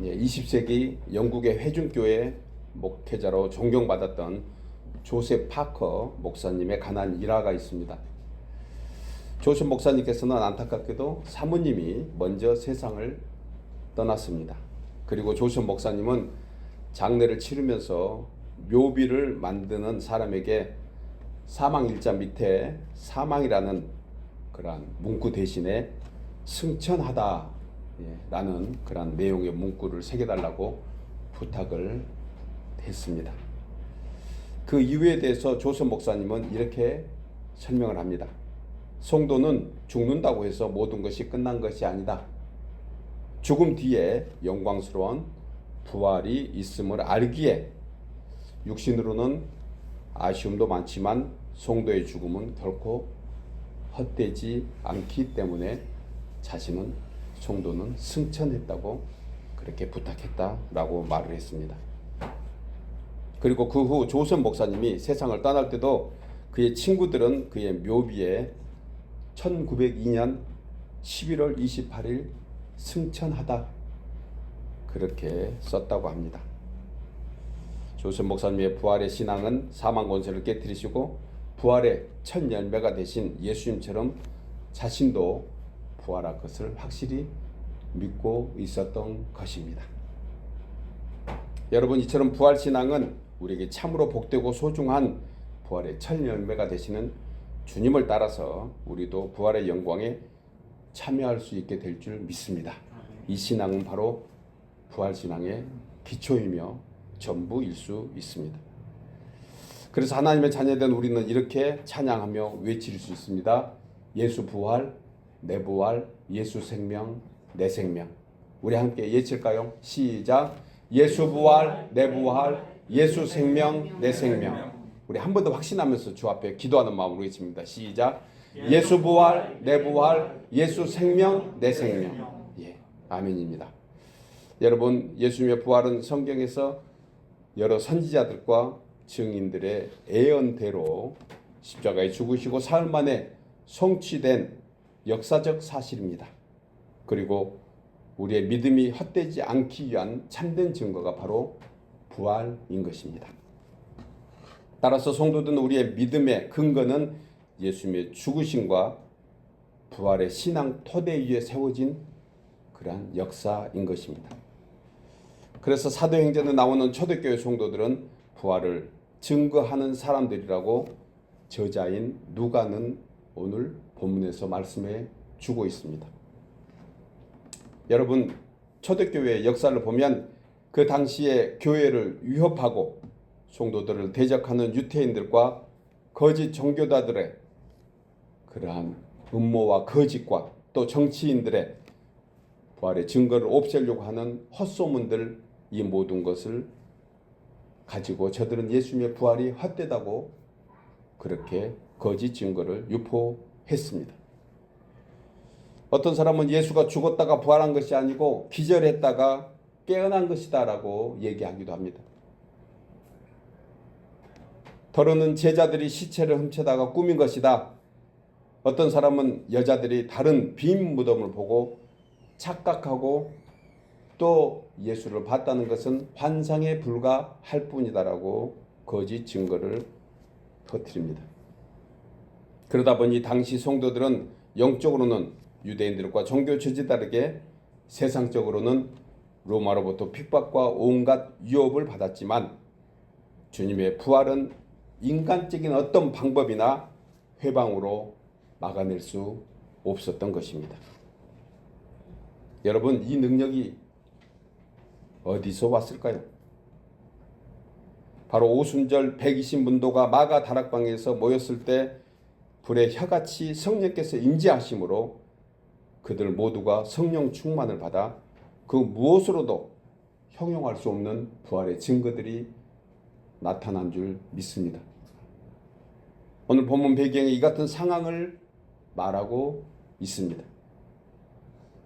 20세기 영국의 회중교회 목회자로 존경받았던 조셉 파커 목사님의 가난 일화가 있습니다. 조셉 목사님께서는 안타깝게도 사모님이 먼저 세상을 떠났습니다. 그리고 조셉 목사님은 장례를 치르면서 묘비를 만드는 사람에게 사망일자 밑에 사망이라는 그러한 문구 대신에 승천하다 라는 그런 내용의 문구를 새겨달라고 부탁을 했습니다. 그 이유에 대해서 조셉 목사님은 이렇게 설명을 합니다. 성도는 죽는다고 해서 모든 것이 끝난 것이 아니다. 죽음 뒤에 영광스러운 부활이 있음을 알기에 육신으로는 아쉬움도 많지만 성도의 죽음은 결코 헛되지 않기 때문에 자신은 성도는 승천했다고 그렇게 부탁했다라고 말을 했습니다. 그리고 그 후 조셉 목사님이 세상을 떠날 때도 그의 친구들은 그의 묘비에 1902년 11월 28일 승천하다 그렇게 썼다고 합니다. 조셉 목사님의 부활의 신앙은 사망 권세를 깨뜨리시고 부활의 첫 열매가 되신 예수님처럼 자신도 부활할 것을 확실히 믿고 있었던 것입니다. 여러분, 이처럼 부활 신앙은 우리에게 참으로 복되고 소중한 부활의 첫 열매가 되시는 주님을 따라서 우리도 부활의 영광에 참여할 수 있게 될 줄 믿습니다. 이 신앙은 바로 부활 신앙의 기초이며 전부일 수 있습니다. 그래서 하나님의 자녀된 우리는 이렇게 찬양하며 외칠 수 있습니다. 예수 부활, 내 부활, 예수 생명, 내 생명. 우리 함께 외칠까요? 시작. 예수 부활, 내 부활, 예수 생명, 내 생명. 우리 한 번 더 확신하면서 주 앞에 기도하는 마음으로 외칩니다. 시작. 예수 부활, 내 부활, 예수 생명, 내 생명. 아멘입니다. 여러분, 예수님의 부활은 성경에서 여러 선지자들과 증인들의 예언대로 십자가에 죽으시고 사흘 만에 성취된 역사적 사실입니다. 그리고 우리의 믿음이 헛되지 않기 위한 참된 증거가 바로 부활인 것입니다. 따라서 성도들은 우리의 믿음의 근거는 예수님의 죽으심과 부활의 신앙 토대 위에 세워진 그러한 역사인 것입니다. 그래서 사도행전에 나오는 초대교회 성도들은 부활을 증거하는 사람들이라고 저자인 누가는 오늘 본문에서 말씀해 주고 있습니다. 여러분, 초대교회의 역사를 보면 그 당시에 교회를 위협하고 성도들을 대적하는 유태인들과 거짓 종교자들의 그러한 음모와 거짓과 또 정치인들의 부활의 증거를 없애려고 하는 헛소문들, 이 모든 것을 가지고 저들은 예수님의 부활이 헛되다고 그렇게 거짓 증거를 유포했습니다. 어떤 사람은 예수가 죽었다가 부활한 것이 아니고 기절했다가 깨어난 것이다 라고 얘기하기도 합니다. 더러는 제자들이 시체를 훔쳐다가 꾸민 것이다. 어떤 사람은 여자들이 다른 빈 무덤을 보고 착각하고 또 예수를 봤다는 것은 환상에 불과할 뿐이다라고 거짓 증거를 퍼뜨립니다. 그러다 보니 당시 성도들은 영적으로는 유대인들과 종교 지도자들에게, 세상적으로는 로마로부터 핍박과 온갖 위협을 받았지만 주님의 부활은 인간적인 어떤 방법이나 회방으로 막아낼 수 없었던 것입니다. 여러분, 이 능력이 어디서 왔을까요? 바로 오순절 120문도가 마가 다락방에서 모였을 때 불의 혀같이 성령께서 임재하심으로 그들 모두가 성령 충만을 받아 그 무엇으로도 형용할 수 없는 부활의 증거들이 나타난 줄 믿습니다. 오늘 본문 배경에 이 같은 상황을 말하고 있습니다.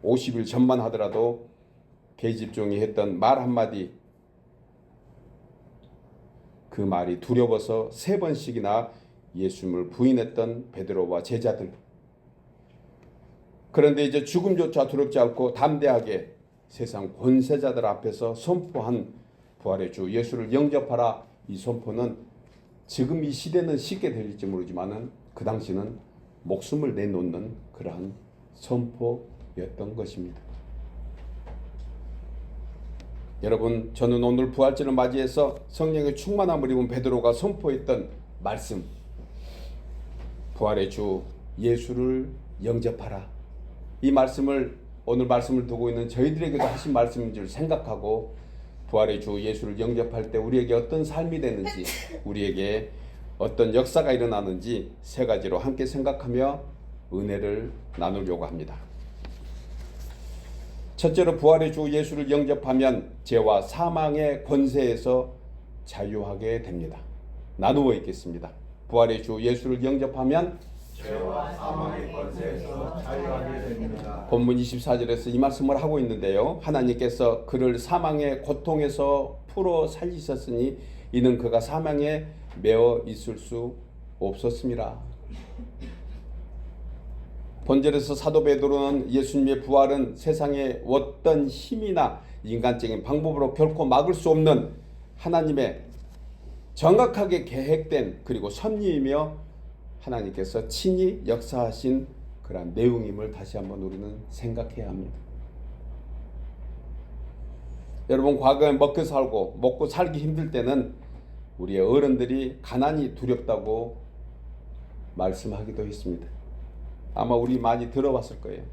50일 전만 하더라도 계집종이 했던 말 한마디, 그 말이 두려워서 3번씩이나 예수님을 부인했던 베드로와 제자들. 그런데 이제 죽음조차 두렵지 않고 담대하게 세상 권세자들 앞에서 선포한 부활의 주 예수를 영접하라. 이 선포는 지금 이 시대는 쉽게 들릴지 모르지만은 그 당시는 목숨을 내놓는 그러한 선포였던 것입니다. 여러분, 저는 오늘 부활절을 맞이해서 성령의 충만함을 입은 베드로가 선포했던 말씀, 부활의 주 예수를 영접하라. 이 말씀을 오늘 말씀을 두고 있는 저희들에게도 하신 말씀인 줄 생각하고 부활의 주 예수를 영접할 때 우리에게 어떤 삶이 되는지, 우리에게 어떤 역사가 일어나는지 세 가지로 함께 생각하며 은혜를 나누려고 합니다. 첫째로 부활의 주 예수를 영접하면 죄와 사망의 권세에서 자유하게 됩니다. 나누어 있겠습니다. 부활의 주 예수를 영접하면 죄와 사망의 권세에서 자유하게 됩니다. 본문 24절에서 이 말씀을 하고 있는데요. 하나님께서 그를 사망의 고통에서 풀어 살리셨으니 이는 그가 사망에 매어 있을 수 없었습니다. 본절에서 사도 베드로는 예수님의 부활은 세상의 어떤 힘이나 인간적인 방법으로 결코 막을 수 없는 하나님의 정확하게 계획된 그리고 섭리이며 하나님께서 친히 역사하신 그런 내용임을 다시 한번 우리는 생각해야 합니다. 여러분, 과거에 먹고 살기 힘들 때는 우리의 어른들이 가난이 두렵다고 말씀하기도 했습니다. 아마 우리 많이 들어봤을 거예요.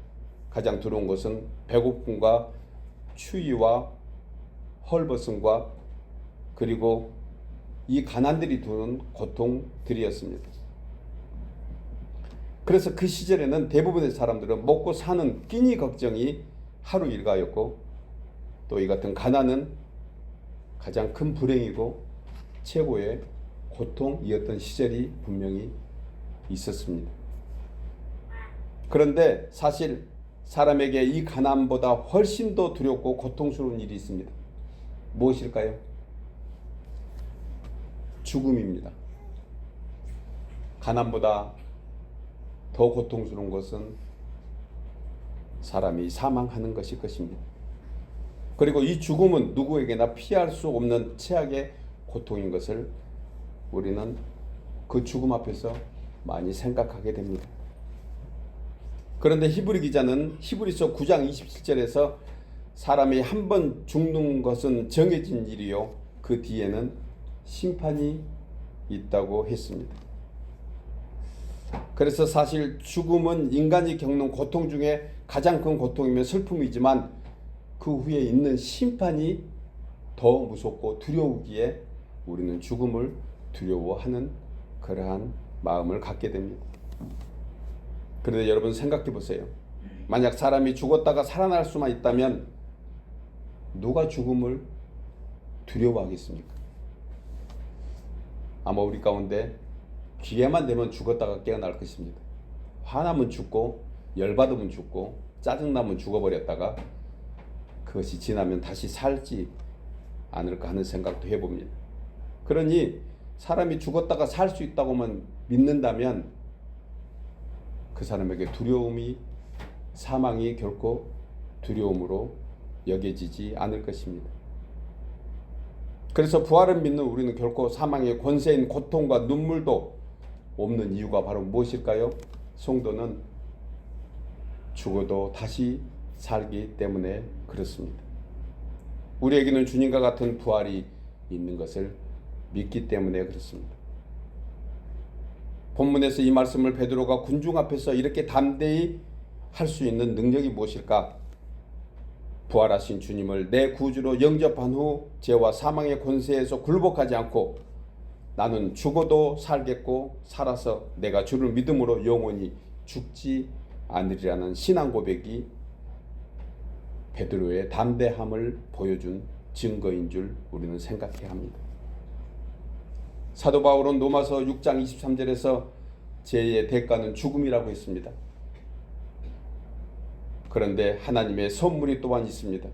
가장 두려운 것은 배고픔과 추위와 헐벗음과 그리고 이 가난들이 두는 고통들이었습니다. 그래서 그 시절에는 대부분의 사람들은 먹고 사는 끼니 걱정이 하루 일과였고 또 이 같은 가난은 가장 큰 불행이고 최고의 고통이었던 시절이 분명히 있었습니다. 그런데 사실 사람에게 이 가난보다 훨씬 더 두렵고 고통스러운 일이 있습니다. 무엇일까요? 죽음입니다. 가난보다 더 고통스러운 것은 사람이 사망하는 것일 것입니다. 그리고 이 죽음은 누구에게나 피할 수 없는 최악의 고통인 것을 우리는 그 죽음 앞에서 많이 생각하게 됩니다. 그런데 히브리 기자는 히브리서 9장 27절에서 사람이 한 번 죽는 것은 정해진 일이요 그 뒤에는 심판이 있다고 했습니다. 그래서 사실 죽음은 인간이 겪는 고통 중에 가장 큰 고통이며 슬픔이지만 그 후에 있는 심판이 더 무섭고 두려우기에 우리는 죽음을 두려워하는 그러한 마음을 갖게 됩니다. 그런데 여러분 생각해 보세요. 만약 사람이 죽었다가 살아날 수만 있다면 누가 죽음을 두려워하겠습니까? 아마 우리 가운데 기회만 되면 죽었다가 깨어날 것입니다. 화나면 죽고 열받으면 죽고 짜증나면 죽어버렸다가 그것이 지나면 다시 살지 않을까 하는 생각도 해봅니다. 그러니 사람이 죽었다가 살 수 있다고만 믿는다면 그 사람에게 두려움이 사망이 결코 두려움으로 여겨지지 않을 것입니다. 그래서 부활을 믿는 우리는 결코 사망의 권세인 고통과 눈물도 없는 이유가 바로 무엇일까요? 성도는 죽어도 다시 살기 때문에 그렇습니다. 우리에게는 주님과 같은 부활이 있는 것을 믿기 때문에 그렇습니다. 본문에서 이 말씀을 베드로가 군중 앞에서 이렇게 담대히 할 수 있는 능력이 무엇일까? 부활하신 주님을 내 구주로 영접한 후 죄와 사망의 권세에서 굴복하지 않고 나는 죽어도 살겠고 살아서 내가 주를 믿음으로 영원히 죽지 않으리라는 신앙 고백이 베드로의 담대함을 보여준 증거인 줄 우리는 생각해야 합니다. 사도 바울은 로마서 6장 23절에서 죄의 대가는 죽음이라고 했습니다. 그런데 하나님의 선물이 또한 있습니다.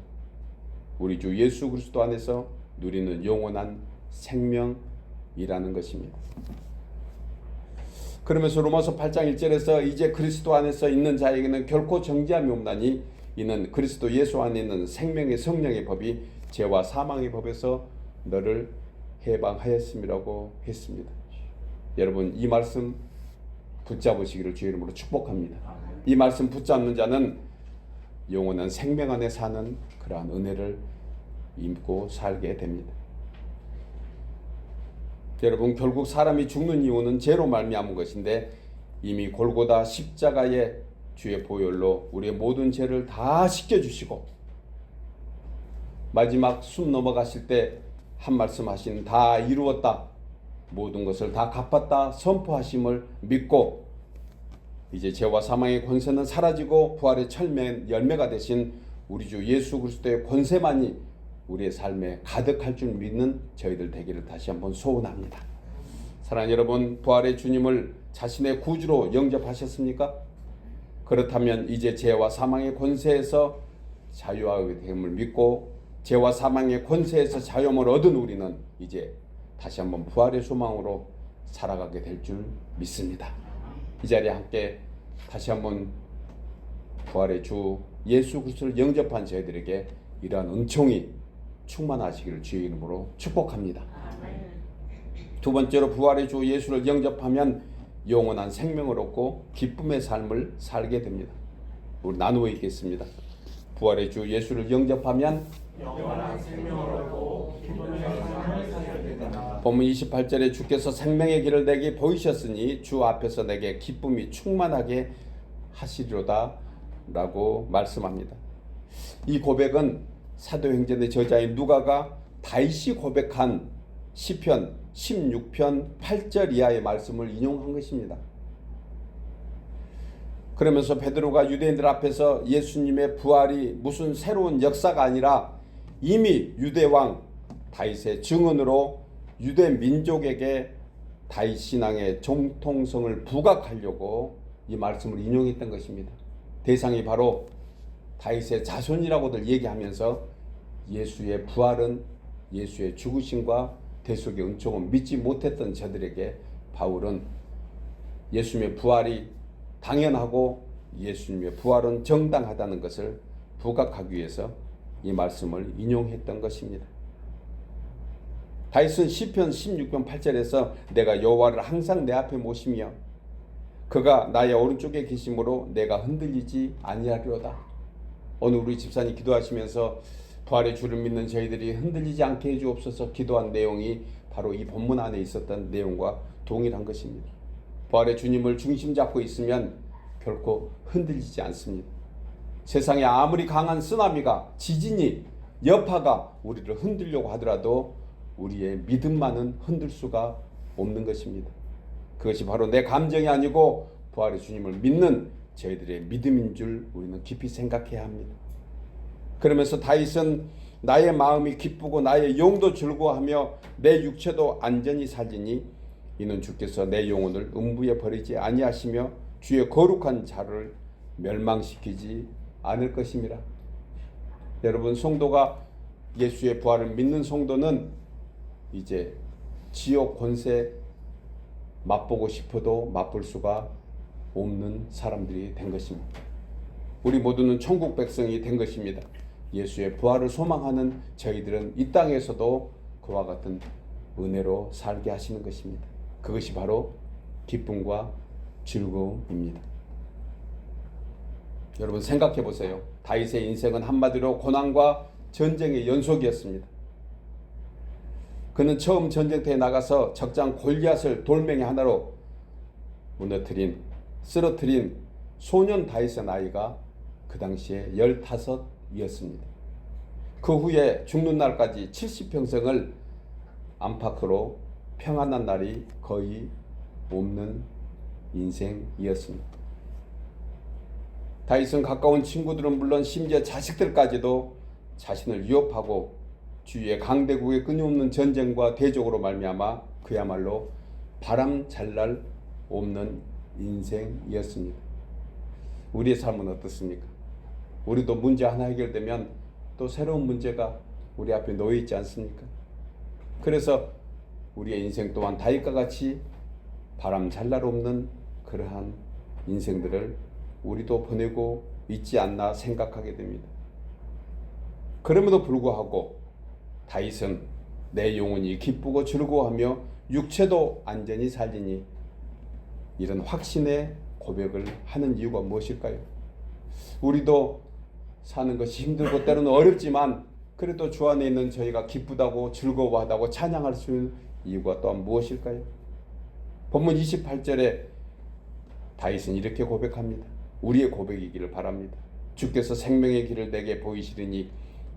우리 주 예수 그리스도 안에서 누리는 영원한 생명이라는 것입니다. 그러면서 로마서 8장 1절에서 이제 그리스도 안에서 있는 자에게는 결코 정죄함이 없나니 이는 그리스도 예수 안에 있는 생명의 성령의 법이 죄와 사망의 법에서 너를 해방하였음이라고 했습니다. 여러분, 이 말씀 붙잡으시기를 주의 이름으로 축복합니다. 이 말씀 붙잡는 자는 영원한 생명 안에 사는 그러한 은혜를 입고 살게 됩니다. 여러분, 결국 사람이 죽는 이유는 죄로 말미암은 것인데 이미 골고다 십자가의 주의 보혈로 우리의 모든 죄를 다 씻겨주시고 마지막 숨 넘어가실 때 한 말씀 하신 다 이루었다, 모든 것을 다 갚았다 선포하심을 믿고 이제 죄와 사망의 권세는 사라지고 부활의 열매가 되신 우리 주 예수 그리스도의 권세만이 우리의 삶에 가득할 줄 믿는 저희들 되기를 다시 한번 소원합니다. 사랑하는 여러분, 부활의 주님을 자신의 구주로 영접하셨습니까? 그렇다면 이제 죄와 사망의 권세에서 자유하게 됨을 믿고 죄와 사망의 권세에서 자유함을 얻은 우리는 이제 다시 한번 부활의 소망으로 살아가게 될 줄 믿습니다. 이 자리에 함께 다시 한번 부활의 주 예수 그리스도를 영접한 저희들에게 이러한 은총이 충만하시기를 주의 이름으로 축복합니다. 두 번째로 부활의 주 예수를 영접하면 영원한 생명을 얻고 기쁨의 삶을 살게 됩니다. 우리 나누어 읽겠습니다. 부활의 주 예수를 영접하면 영원한 생명을 얻고 기쁨의 삶을 살게 되리라. 본문 28절에 주께서 생명의 길을 내게 보이셨으니 주 앞에서 내게 기쁨이 충만하게 하시리로다 라고 말씀합니다. 이 고백은 사도행전의 저자인 누가가 다윗이 고백한 시편 16편 8절 이하의 말씀을 인용한 것입니다. 그러면서 베드로가 유대인들 앞에서 예수님의 부활이 무슨 새로운 역사가 아니라 이미 유대왕 다윗의 증언으로 유대 민족에게 다윗 신앙의 정통성을 부각하려고 이 말씀을 인용했던 것입니다. 대상이 바로 다윗의 자손이라고들 얘기하면서 예수의 부활은, 예수의 죽으심과 대속의 은총은 믿지 못했던 저들에게 바울은 예수님의 부활이 당연하고 예수님의 부활은 정당하다는 것을 부각하기 위해서 이 말씀을 인용했던 것입니다. 다윗은 시편 16편 8절에서 내가 여호와를 항상 내 앞에 모시며 그가 나의 오른쪽에 계심으로 내가 흔들리지 아니하리로다. 오늘 우리 집사님 기도하시면서 부활의 주를 믿는 저희들이 흔들리지 않게 해주옵소서 기도한 내용이 바로 이 본문 안에 있었던 내용과 동일한 것입니다. 부활의 주님을 중심 잡고 있으면 결코 흔들리지 않습니다. 세상에 아무리 강한 쓰나미가, 지진이, 여파가 우리를 흔들려고 하더라도 우리의 믿음만은 흔들 수가 없는 것입니다. 그것이 바로 내 감정이 아니고 부활의 주님을 믿는 저희들의 믿음인 줄 우리는 깊이 생각해야 합니다. 그러면서 다윗은 나의 마음이 기쁘고 나의 영도 즐거워하며 내 육체도 안전히 살리니 이는 주께서 내 영혼을 음부에 버리지 아니하시며 주의 거룩한 자를 멸망시키지 않을 것임이라. 여러분, 성도가 예수의 부활을 믿는 성도는 이제 지옥 권세 맛보고 싶어도 맛볼 수가 없는 사람들이 된 것입니다. 우리 모두는 천국 백성이 된 것입니다. 예수의 부활을 소망하는 저희들은 이 땅에서도 그와 같은 은혜로 살게 하시는 것입니다. 그것이 바로 기쁨과 즐거움입니다. 여러분, 생각해 보세요. 다윗의 인생은 한마디로 고난과 전쟁의 연속이었습니다. 그는 처음 전쟁터에 나가서 적장 골리앗을 돌멩이 하나로 쓰러뜨린 소년 다윗의 나이가 그 당시에 15이었습니다. 그 후에 죽는 날까지 70평생을 안팎으로 평안한 날이 거의 없는 인생이었습니다. 다윗은 가까운 친구들은 물론 심지어 자식들까지도 자신을 위협하고 주위의 강대국의 끊임없는 전쟁과 대적으로 말미암아 그야말로 바람 잘 날 없는 인생이었습니다. 우리의 삶은 어떻습니까? 우리도 문제 하나 해결되면 또 새로운 문제가 우리 앞에 놓여 있지 않습니까? 그래서 우리의 인생 또한 다윗과 같이 바람 잘 날 없는 그러한 인생들을 우리도 보내고 있지 않나 생각하게 됩니다. 그럼에도 불구하고 다윗은 내 영혼이 기쁘고 즐거워하며 육체도 안전히 살리니 이런 확신의 고백을 하는 이유가 무엇일까요? 우리도 사는 것이 힘들고 때로는 어렵지만 그래도 주 안에 있는 저희가 기쁘다고 즐거워하다고 찬양할 수 있는 이유가 또한 무엇일까요? 본문 28절에 다윗은 이렇게 고백합니다. 우리의 고백이기를 바랍니다. 주께서 생명의 길을 내게 보이시리니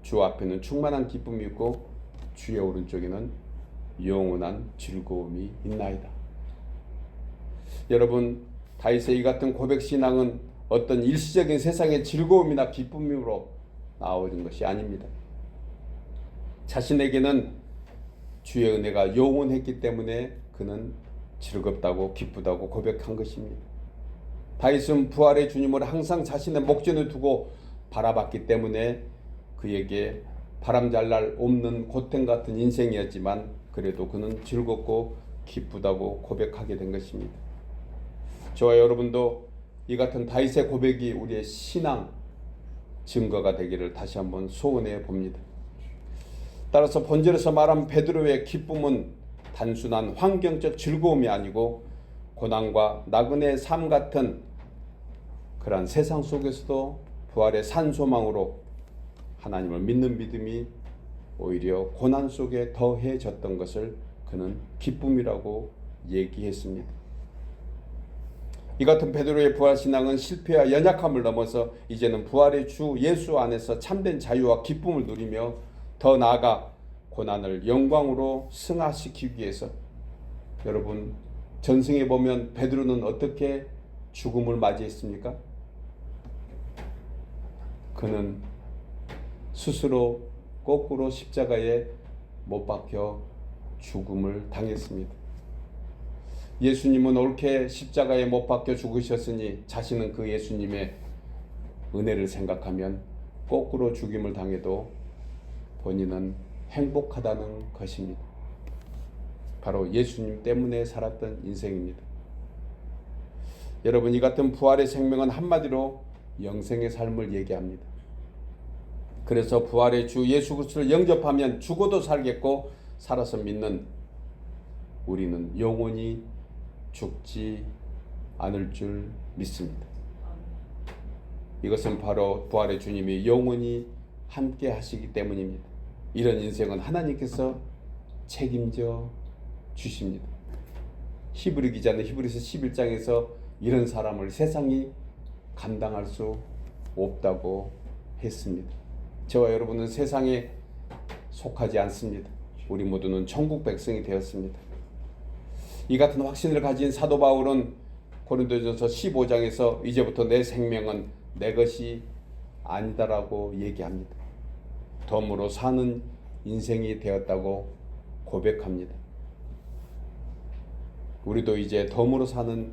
주 앞에는 충만한 기쁨이 있고 주의 오른쪽에는 영원한 즐거움이 있나이다. 여러분, 다윗의 이 같은 고백 신앙은 어떤 일시적인 세상의 즐거움이나 기쁨으로 나오는 것이 아닙니다. 자신에게는 주의 은혜가 영원했기 때문에 그는 즐겁다고 기쁘다고 고백한 것입니다. 다윗은 부활의 주님을 항상 자신의 목전에 두고 바라봤기 때문에 그에게 바람잘날 없는 고통 같은 인생이었지만 그래도 그는 즐겁고 기쁘다고 고백하게 된 것입니다. 저와 여러분도 이 같은 다윗의 고백이 우리의 신앙 증거가 되기를 다시 한번 소원해 봅니다. 따라서 본절에서 말한 베드로의 기쁨은 단순한 환경적 즐거움이 아니고 고난과 나그네의 삶 같은 그러한 세상 속에서도 부활의 산 소망으로 하나님을 믿는 믿음이 오히려 고난 속에 더해졌던 것을 그는 기쁨이라고 얘기했습니다. 이 같은 베드로의 부활 신앙은 실패와 연약함을 넘어서 이제는 부활의 주 예수 안에서 참된 자유와 기쁨을 누리며 더 나아가 고난을 영광으로 승화시키기 위해서, 여러분 전승에 보면 베드로는 어떻게 죽음을 맞이했습니까? 그는 스스로 거꾸로 십자가에 못 박혀 죽음을 당했습니다. 예수님은 옳게 십자가에 못 박혀 죽으셨으니 자신은 그 예수님의 은혜를 생각하면 거꾸로 죽임을 당해도 본인은 행복하다는 것입니다. 바로 예수님 때문에 살았던 인생입니다. 여러분, 이 같은 부활의 생명은 한마디로 영생의 삶을 얘기합니다. 그래서 부활의 주 예수 그리스도를 영접하면 죽어도 살겠고 살아서 믿는 우리는 영원히 죽지 않을 줄 믿습니다. 이것은 바로 부활의 주님이 영원히 함께 하시기 때문입니다. 이런 인생은 하나님께서 책임져 주십니다. 히브리 기자는 히브리서 11장에서 이런 사람을 세상이 감당할 수 없다고 했습니다. 저와 여러분은 세상에 속하지 않습니다. 우리 모두는 천국 백성이 되었습니다. 이 같은 확신을 가진 사도 바울은 고린도전서 15장에서 이제부터 내 생명은 내 것이 아니다라고 얘기합니다. 덤으로 사는 인생이 되었다고 고백합니다. 우리도 이제 덤으로 사는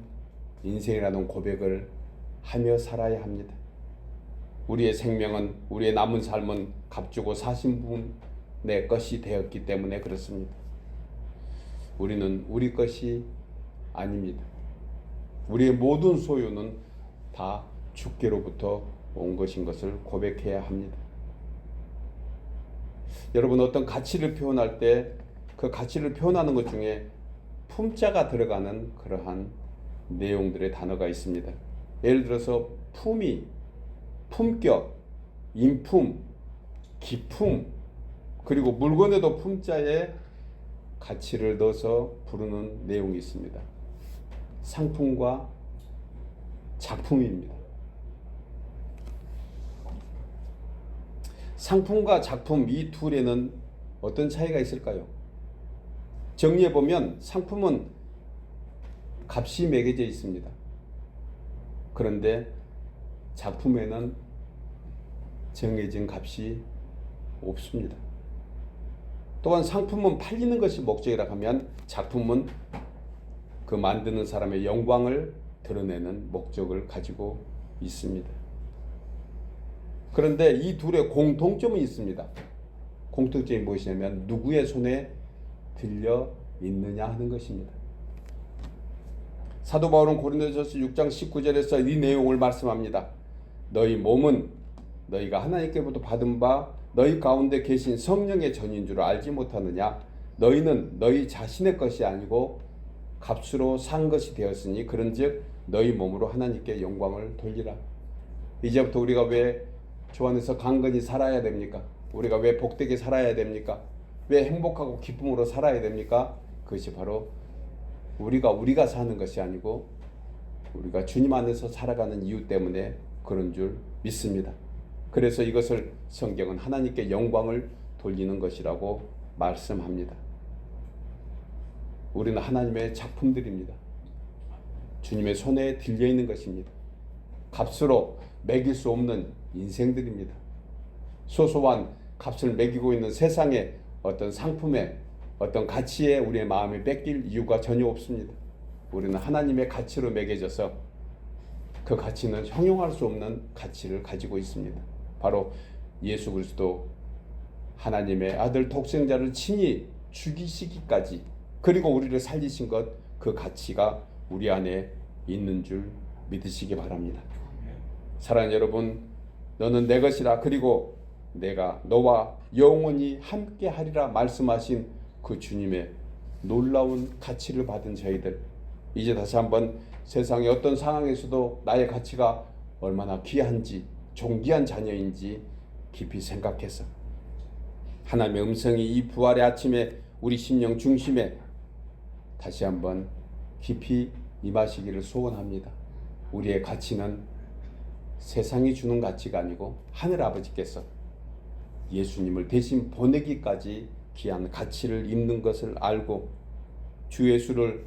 인생이라는 고백을 하며 살아야 합니다. 우리의 생명은, 우리의 남은 삶은 값주고 사신 분의 것이 되었기 때문에 그렇습니다. 우리는 우리 것이 아닙니다. 우리의 모든 소유는 다 주께로부터 온 것인 것을 고백해야 합니다. 여러분, 어떤 가치를 표현할 때 그 가치를 표현하는 것 중에 품자가 들어가는 그러한 내용들의 단어가 있습니다. 예를 들어서 품위, 품격, 인품, 기품, 그리고 물건에도 품자에 가치를 넣어서 부르는 내용이 있습니다. 상품과 작품입니다. 상품과 작품, 이 둘에는 어떤 차이가 있을까요? 정리해보면 상품은 값이 매겨져 있습니다. 그런데 작품에는 정해진 값이 없습니다. 또한 상품은 팔리는 것이 목적이라 하면 작품은 그 만드는 사람의 영광을 드러내는 목적을 가지고 있습니다. 그런데 이 둘의 공통점이 있습니다. 공통점이 무엇이냐면 누구의 손에 들려 있느냐 하는 것입니다. 사도 바울은 고린도전서 6장 19절에서 이 내용을 말씀합니다. 너희 몸은 너희가 하나님께로부터 받은 바 너희 가운데 계신 성령의 전인 줄 알지 못하느냐? 너희는 너희 자신의 것이 아니고 값으로 산 것이 되었으니 그런즉 너희 몸으로 하나님께 영광을 돌리라. 이제부터 우리가 왜 주 안에서 강건히 살아야 됩니까? 우리가 왜 복되게 살아야 됩니까? 왜 행복하고 기쁨으로 살아야 됩니까? 그것이 바로 우리가 사는 것이 아니고 우리가 주님 안에서 살아가는 이유 때문에 그런 줄 믿습니다. 그래서 이것을 성경은 하나님께 영광을 돌리는 것이라고 말씀합니다. 우리는 하나님의 작품들입니다. 주님의 손에 들려 있는 것입니다. 값으로 매길 수 없는 인생들입니다. 소소한 값을 매기고 있는 세상의 어떤 상품에 어떤 가치에 우리의 마음이 뺏길 이유가 전혀 없습니다. 우리는 하나님의 가치로 매겨져서 그 가치는 형용할 수 없는 가치를 가지고 있습니다. 바로 예수 그리스도 하나님의 아들 독생자를 친히 죽이시기까지 그리고 우리를 살리신 것, 그 가치가 우리 안에 있는 줄 믿으시기 바랍니다. 사랑하는 여러분, 너는 내 것이라 그리고 내가 너와 영원히 함께 하리라 말씀하신 그 주님의 놀라운 가치를 받은 저희들, 이제 다시 한번 세상의 어떤 상황에서도 나의 가치가 얼마나 귀한지, 존귀한 자녀인지 깊이 생각해서 하나님의 음성이 이 부활의 아침에 우리 심령 중심에 다시 한번 깊이 임하시기를 소원합니다. 우리의 가치는 세상이 주는 가치가 아니고 하늘 아버지께서 예수님을 대신 보내기까지 귀한 가치를 입는 것을 알고 주 예수를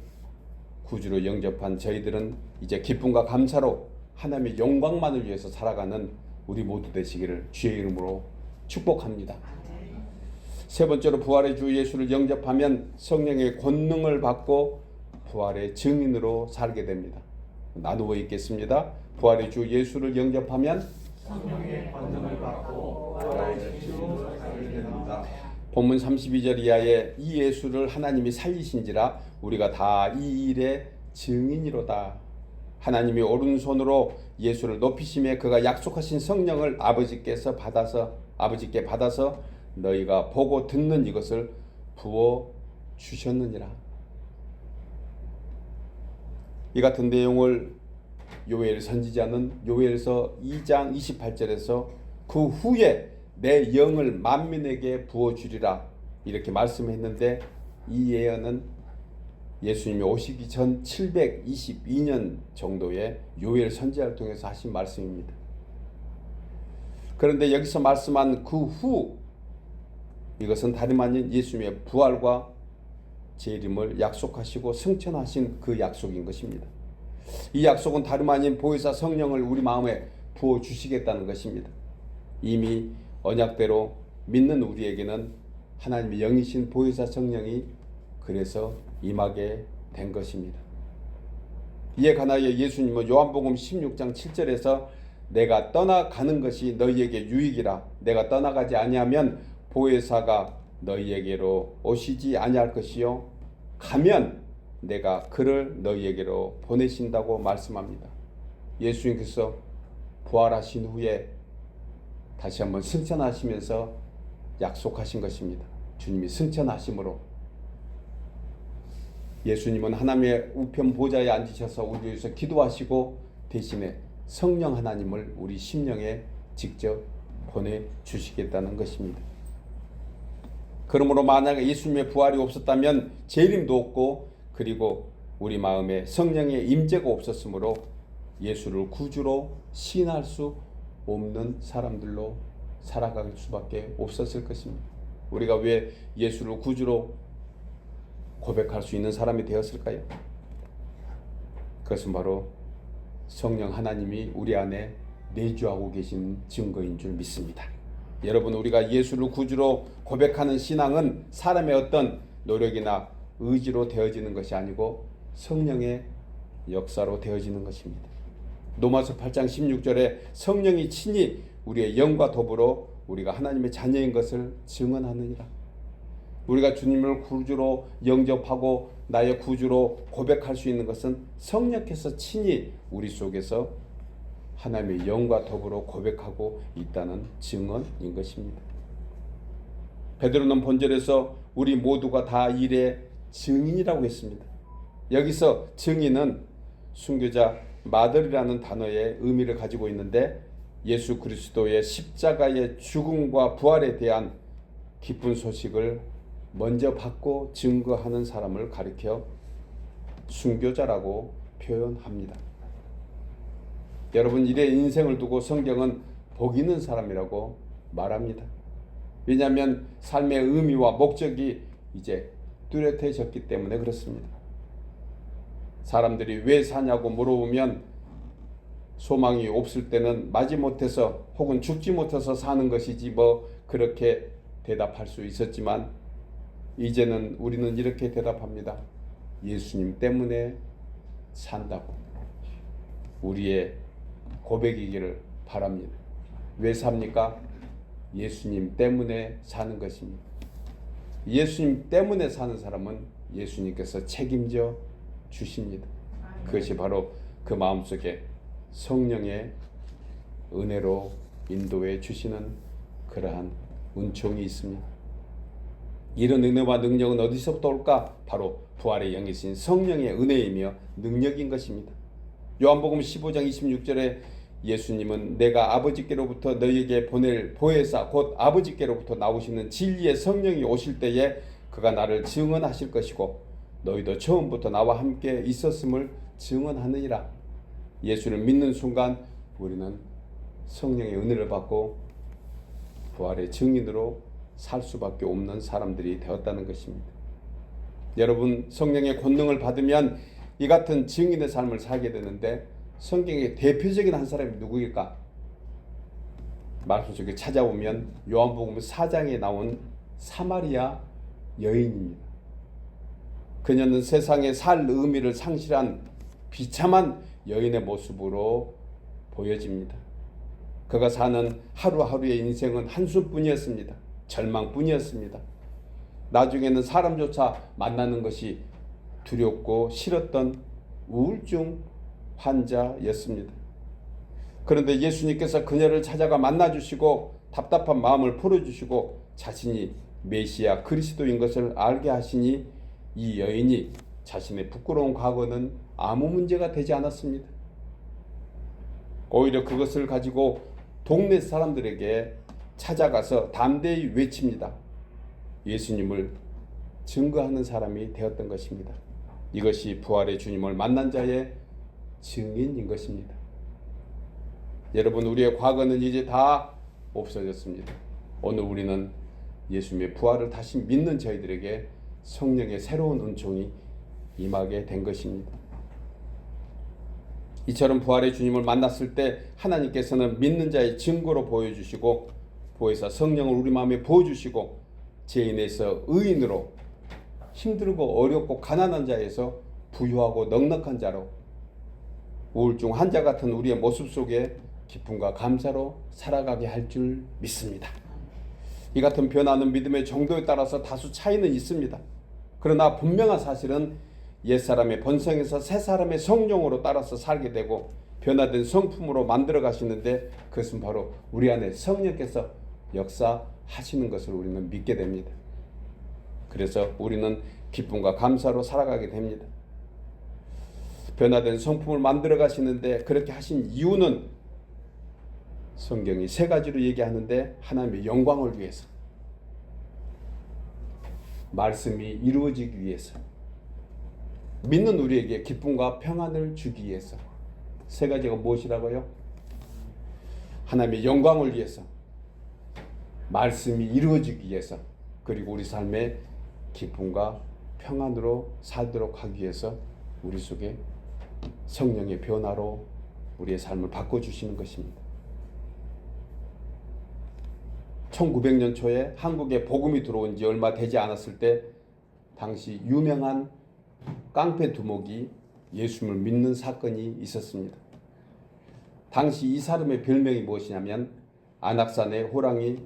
구주로 영접한 저희들은 이제 기쁨과 감사로 하나님의 영광만을 위해서 살아가는 우리 모두 되시기를 주의 이름으로 축복합니다. 세 번째로 부활의 주 예수를 영접하면 성령의 권능을 받고 부활의 증인으로 살게 됩니다. 나누어 읽겠습니다. 부활의 주 예수를 영접하면 성령의 권능을 받고 부활의 주로 살게 됩니다. 본문 32절 이하에 이 예수를 하나님이 살리신지라 우리가 다 이 일의 증인이로다. 하나님이 오른손으로 예수를 높이심에 그가 약속하신 성령을 아버지께 받아서 너희가 보고 듣는 이것을 부어 주셨느니라. 이 같은 내용을 요엘 선지자는 요엘서 2장 28절에서 그 후에 내 영을 만민에게 부어주리라 이렇게 말씀했는데, 이 예언은 예수님이 오시기 전 722년 정도의 요엘 선지자를 통해서 하신 말씀입니다. 그런데 여기서 말씀한 그 후, 이것은 다름 아닌 예수님의 부활과 재림을 약속하시고 승천하신 그 약속인 것입니다. 이 약속은 다름 아닌 보혜사 성령을 우리 마음에 부어주시겠다는 것입니다. 이미 언약대로 믿는 우리에게는 하나님의 영이신 보혜사 성령이 그래서 임하게 된 것입니다. 이에 관하여 예수님은 요한복음 16장 7절에서 내가 떠나가는 것이 너희에게 유익이라. 내가 떠나가지 아니하면 보혜사가 너희에게로 오시지 아니할 것이요 가면 내가 그를 너희에게로 보내신다고 말씀합니다. 예수님께서 부활하신 후에 다시 한번 승천하시면서 약속하신 것입니다. 주님이 승천하심으로 예수님은 하나님의 우편 보좌에 앉으셔서 우리 위해서 기도하시고 대신에 성령 하나님을 우리 심령에 직접 보내주시겠다는 것입니다. 그러므로 만약에 예수님의 부활이 없었다면 재림도 없고 그리고 우리 마음에 성령의 임재가 없었으므로 예수를 구주로 시인할 수 없는 사람들로 살아갈 수밖에 없었을 것입니다. 우리가 왜 예수를 구주로 고백할 수 있는 사람이 되었을까요? 그것은 바로 성령 하나님이 우리 안에 내주하고 계신 증거인 줄 믿습니다. 여러분, 우리가 예수를 구주로 고백하는 신앙은 사람의 어떤 노력이나 의지로 되어지는 것이 아니고 성령의 역사로 되어지는 것입니다. 로마서 8장 16절에 성령이 친히 우리의 영과 더불어 우리가 하나님의 자녀인 것을 증언하느니라. 우리가 주님을 구주로 영접하고 나의 구주로 고백할 수 있는 것은 성령께서 친히 우리 속에서 하나님의 영과 더불어 고백하고 있다는 증언인 것입니다. 베드로는 본절에서 우리 모두가 다 일의 증인이라고 했습니다. 여기서 증인은 순교자 마들이라는 단어의 의미를 가지고 있는데 예수 그리스도의 십자가의 죽음과 부활에 대한 기쁜 소식을 먼저 받고 증거하는 사람을 가리켜 순교자라고 표현합니다. 여러분, 이래 인생을 두고 성경은 복 있는 사람이라고 말합니다. 왜냐하면 삶의 의미와 목적이 이제 뚜렷해졌기 때문에 그렇습니다. 사람들이 왜 사냐고 물어보면 소망이 없을 때는 마지못해서 혹은 죽지 못해서 사는 것이지 뭐 그렇게 대답할 수 있었지만 이제는 우리는 이렇게 대답합니다. 예수님 때문에 산다고. 우리의 고백이기를 바랍니다. 왜 삽니까? 예수님 때문에 사는 것입니다. 예수님 때문에 사는 사람은 예수님께서 책임져 주십니다. 그것이 바로 그 마음속에 성령의 은혜로 인도해 주시는 그러한 은총이 있습니다. 이런 은혜와 능력은 어디서부터 올까? 바로 부활의 영이신 성령의 은혜이며 능력인 것입니다. 요한복음 15장 26절에 예수님은 내가 아버지께로부터 너희에게 보낼 보혜사 곧 아버지께로부터 나오시는 진리의 성령이 오실 때에 그가 나를 증언하실 것이고 너희도 처음부터 나와 함께 있었음을 증언하느니라. 예수를 믿는 순간 우리는 성령의 은혜를 받고 부활의 증인으로 살 수밖에 없는 사람들이 되었다는 것입니다. 여러분, 성령의 권능을 받으면 이 같은 증인의 삶을 살게 되는데 성경의 대표적인 한 사람이 누구일까? 말씀 속에 찾아보면 요한복음 4장에 나온 사마리아 여인입니다. 그녀는 세상에 살 의미를 상실한 비참한 여인의 모습으로 보여집니다. 그가 사는 하루하루의 인생은 한숨뿐이었습니다. 절망뿐이었습니다. 나중에는 사람조차 만나는 것이 두렵고 싫었던 우울증 환자였습니다. 그런데 예수님께서 그녀를 찾아가 만나주시고 답답한 마음을 풀어주시고 자신이 메시아 그리스도인 것을 알게 하시니 이 여인이 자신의 부끄러운 과거는 아무 문제가 되지 않았습니다. 오히려 그것을 가지고 동네 사람들에게 찾아가서 담대히 외칩니다. 예수님을 증거하는 사람이 되었던 것입니다. 이것이 부활의 주님을 만난 자의 증인인 것입니다. 여러분, 우리의 과거는 이제 다 없어졌습니다. 오늘 우리는 예수님의 부활을 다시 믿는 저희들에게 성령의 새로운 은총이 임하게 된 것입니다. 이처럼 부활의 주님을 만났을 때 하나님께서는 믿는 자의 증거로 보여주시고 보혜사 성령을 우리 마음에 부어주시고 죄인에서 의인으로 힘들고 어렵고 가난한 자에서 부유하고 넉넉한 자로 우울증 환자 같은 우리의 모습 속에 기쁨과 감사로 살아가게 할 줄 믿습니다. 이 같은 변화는 믿음의 정도에 따라서 다수 차이는 있습니다. 그러나 분명한 사실은 옛사람의 본성에서 새사람의 성령으로 따라서 살게 되고 변화된 성품으로 만들어 가시는데 그것은 바로 우리 안에 성령께서 역사하시는 것을 우리는 믿게 됩니다. 그래서 우리는 기쁨과 감사로 살아가게 됩니다. 변화된 성품을 만들어 가시는데 그렇게 하신 이유는 성경이 세 가지로 얘기하는데 하나님의 영광을 위해서, 말씀이 이루어지기 위해서, 믿는 우리에게 기쁨과 평안을 주기 위해서. 세 가지가 무엇이라고요? 하나님의 영광을 위해서, 말씀이 이루어지기 위해서, 그리고 우리 삶의 기쁨과 평안으로 살도록 하기 위해서 우리 속에 성령의 변화로 우리의 삶을 바꿔주시는 것입니다. 1900년 초에 한국에 복음이 들어온 지 얼마 되지 않았을 때 당시 유명한 깡패 두목이 예수님을 믿는 사건이 있었습니다. 당시 이 사람의 별명이 무엇이냐면 안악산의 호랑이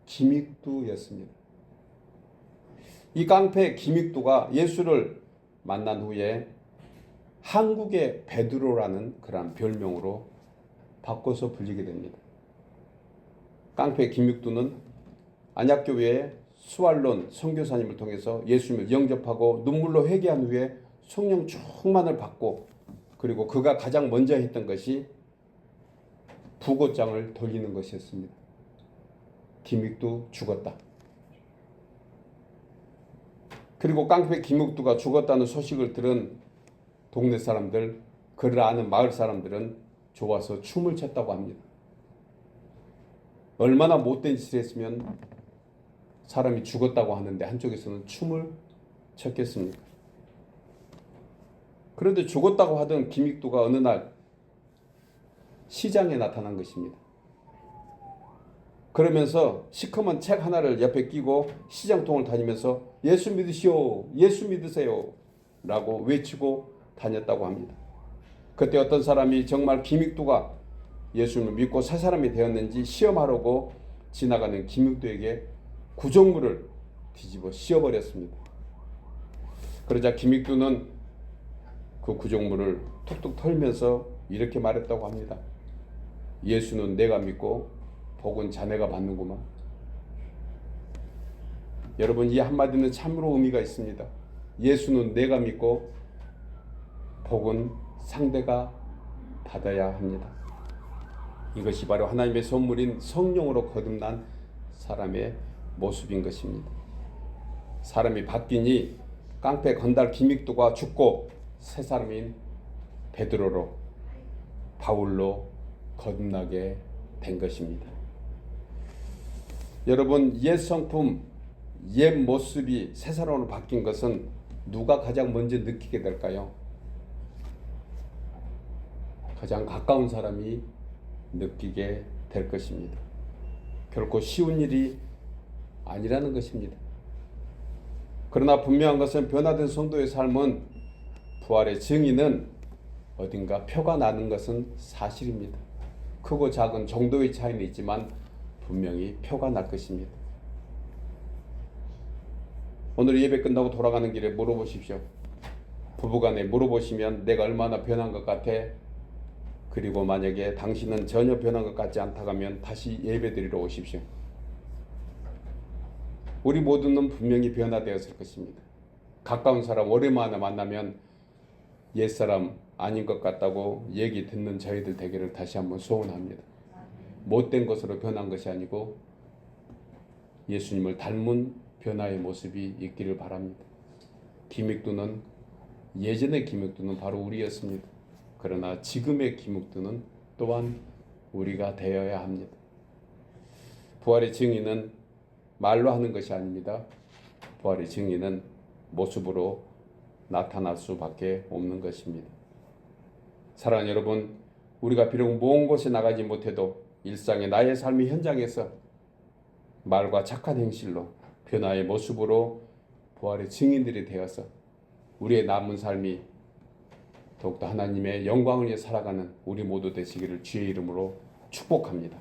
김익두였습니다. 이 깡패 김익두가 예수를 만난 후에 한국의 베드로라는 그런 별명으로 바꿔서 불리게 됩니다. 깡패 김육두는 안약교회의 수알론 선교사님을 통해서 예수님을 영접하고 눈물로 회개한 후에 성령 충만을 받고, 그리고 그가 가장 먼저 했던 것이 부고장을 돌리는 것이었습니다. 김육두 죽었다. 그리고 깡패 김육두가 죽었다는 소식을 들은 동네 사람들, 그를 아는 마을 사람들은 좋아서 춤을 췄다고 합니다. 얼마나 못된 짓을 했으면 사람이 죽었다고 하는데 한쪽에서는 춤을 췄겠습니까? 그런데 죽었다고 하던 김익두가 어느 날 시장에 나타난 것입니다. 그러면서 시커먼 책 하나를 옆에 끼고 시장통을 다니면서 예수 믿으시오, 예수 믿으세요 라고 외치고 다녔다고 합니다. 그때 어떤 사람이 정말 김익두가 예수님을 믿고 새 사람이 되었는지 시험하려고 지나가는 김익두에게 구정물을 뒤집어 씌워버렸습니다. 그러자 김익두는 그 구정물을 툭툭 털면서 이렇게 말했다고 합니다. 예수는 내가 믿고 복은 자네가 받는구만. 여러분, 이 한마디는 참으로 의미가 있습니다. 예수는 내가 믿고 복은 상대가 받아야 합니다. 이것이 바로 하나님의 선물인 성령으로 거듭난 사람의 모습인 것입니다. 사람이 바뀌니 깡패 건달 김익두가 죽고 새 사람인 베드로로, 바울로 거듭나게 된 것입니다. 여러분, 옛 성품, 옛 모습이 새 사람으로 바뀐 것은 누가 가장 먼저 느끼게 될까요? 가장 가까운 사람이 느끼게 될 것입니다. 결코 쉬운 일이 아니라는 것입니다. 그러나 분명한 것은 변화된 성도의 삶은, 부활의 증인은 어딘가 표가 나는 것은 사실입니다. 크고 작은 정도의 차이는 있지만 분명히 표가 날 것입니다. 오늘 예배 끝나고 돌아가는 길에 물어보십시오. 부부간에 물어보시면 내가 얼마나 변한 것 같아? 그리고 만약에 당신은 전혀 변한 것 같지 않다고 하면 다시 예배 드리러 오십시오. 우리 모두는 분명히 변화되었을 것입니다. 가까운 사람 오랜만에 만나면 옛사람 아닌 것 같다고 얘기 듣는 저희들 되기를 다시 한번 소원합니다. 못된 것으로 변한 것이 아니고 예수님을 닮은 변화의 모습이 있기를 바랍니다. 김익두는, 예전의 김익두는 바로 우리였습니다. 그러나 지금의 김익두는 또한 우리가 되어야 합니다. 부활의 증인은 말로 하는 것이 아닙니다. 부활의 증인은 모습으로 나타날 수밖에 없는 것입니다. 사랑하는 여러분, 우리가 비록 먼 곳에 나가지 못해도 일상의 나의 삶의 현장에서 말과 착한 행실로, 변화의 모습으로 부활의 증인들이 되어서 우리의 남은 삶이 더욱더 하나님의 영광을 위해 살아가는 우리 모두 되시기를 주의 이름으로 축복합니다.